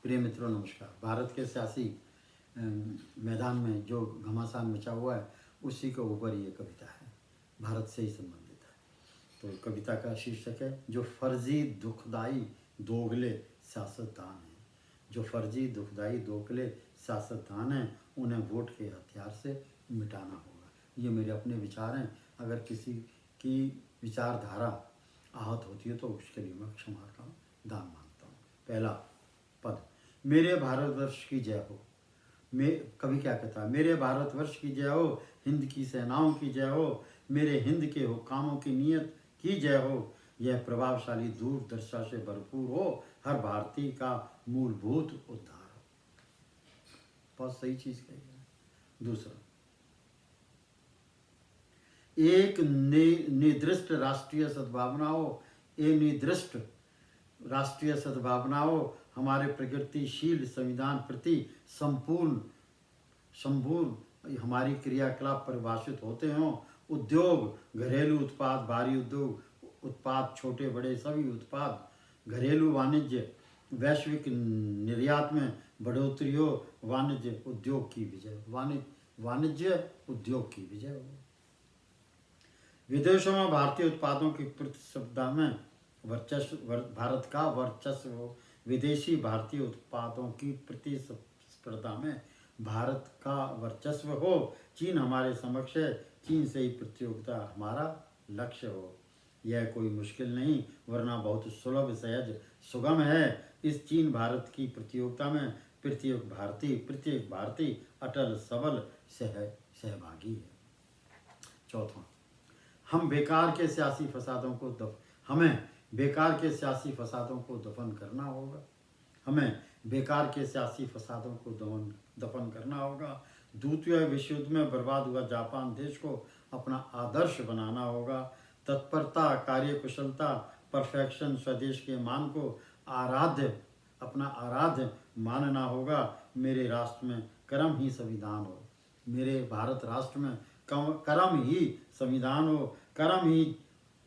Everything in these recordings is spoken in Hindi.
प्रिय मित्रों नमस्कार। भारत के सियासी मैदान में जो घमासान मचा हुआ है उसी के ऊपर ये कविता है, भारत से ही संबंधित है। तो कविता का शीर्षक है जो फर्जी दुखदाई दोगले सियासतदान हैं। जो फर्जी दुखदाई दोगले सियासतदान हैं उन्हें वोट के हथियार से मिटाना होगा। ये मेरे अपने विचार हैं। अगर किसी की विचारधारा आहत होती है तो उसके लिए मैं क्षमा का दान मांगता हूँ। पहला पद, मेरे भारतवर्ष की जय हो। कवि क्या कहता है? मेरे भारतवर्ष की जय हो, हिंद की सेनाओं की जय हो, मेरे हिंद के हुक्कामों की नीयत की जय हो। यह प्रभावशाली दूरदर्शिता से भरपूर हो, हर भारतीय का मूलभूत उद्धार हो। बहुत सही चीज कही है। दूसरा, एक निर्दिष्ट राष्ट्रीय सद्भावना हो, एक निर्दिष्ट राष्ट्रीय सद्भावना हो, हमारे प्रगतिशील संविधान प्रति संपूर्ण हमारी क्रियाकलाप परिभाषित होते हों। उद्योग, घरेलू उत्पाद, भारी उद्योग उत्पाद, छोटे बड़े सभी उत्पाद, घरेलू वाणिज्य, वैश्विक निर्यात में बढ़ोतरी हो, वाणिज्य उद्योग की विजय, वाणिज्य उद्योग की विजय हो। विदेशों में भारतीय उत्पादों की प्रतिस्पर्धा में भारत का वर्चस्व हो। विदेशी भारतीय उत्पादों की प्रतिस्पर्धा में भारत का वर्चस्व हो। चीन हमारे समक्ष है, चीन से ही प्रतियोगिता हमारा लक्ष्य हो। यह कोई मुश्किल नहीं वरना बहुत सुलभ, सहज, सुगम है। इस चीन भारत की प्रतियोगिता में प्रत्येक भारतीय अटल सबल सहभागी है। चौथा, हमें बेकार के सियासी फसादों को दफन करना होगा। हमें बेकार के सियासी फसादों को दफन करना होगा। द्वितीय विश्व युद्ध में बर्बाद हुआ जापान देश को अपना आदर्श बनाना होगा। तत्परता, कार्यकुशलता, परफेक्शन, स्वदेश के मान को अपना आराध्य मानना होगा। मेरे राष्ट्र में कर्म ही संविधान हो। मेरे भारत राष्ट्र में कर्म ही संविधान हो,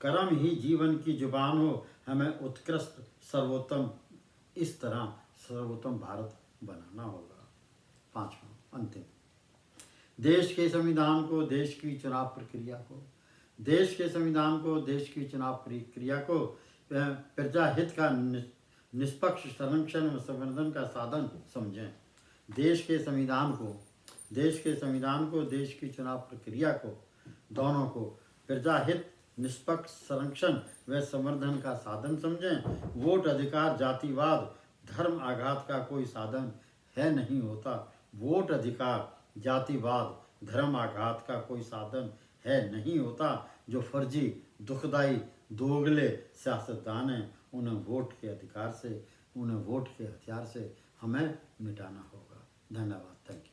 कर्म ही जीवन की जुबान हो। हमें उत्कृष्ट सर्वोत्तम इस तरह सर्वोत्तम भारत बनाना होगा। पांचवा अंतिम, देश के संविधान को, देश की चुनाव प्रक्रिया को प्रजा हित का निष्पक्ष संरक्षण व संवर्धन का साधन समझें। देश के संविधान को, देश की चुनाव प्रक्रिया को, दोनों को प्रजाहित, निष्पक्ष संरक्षण व संवर्धन का साधन समझें। वोट अधिकार जातिवाद, धर्म आघात का कोई साधन है नहीं होता। वोट अधिकार जातिवाद, धर्म आघात का कोई साधन है नहीं होता। जो फर्जी, दुखदाई, दोगले सियासतदान हैं उन्हें वोट के हथियार से हमें मिटाना होगा। धन्यवाद। Thank you.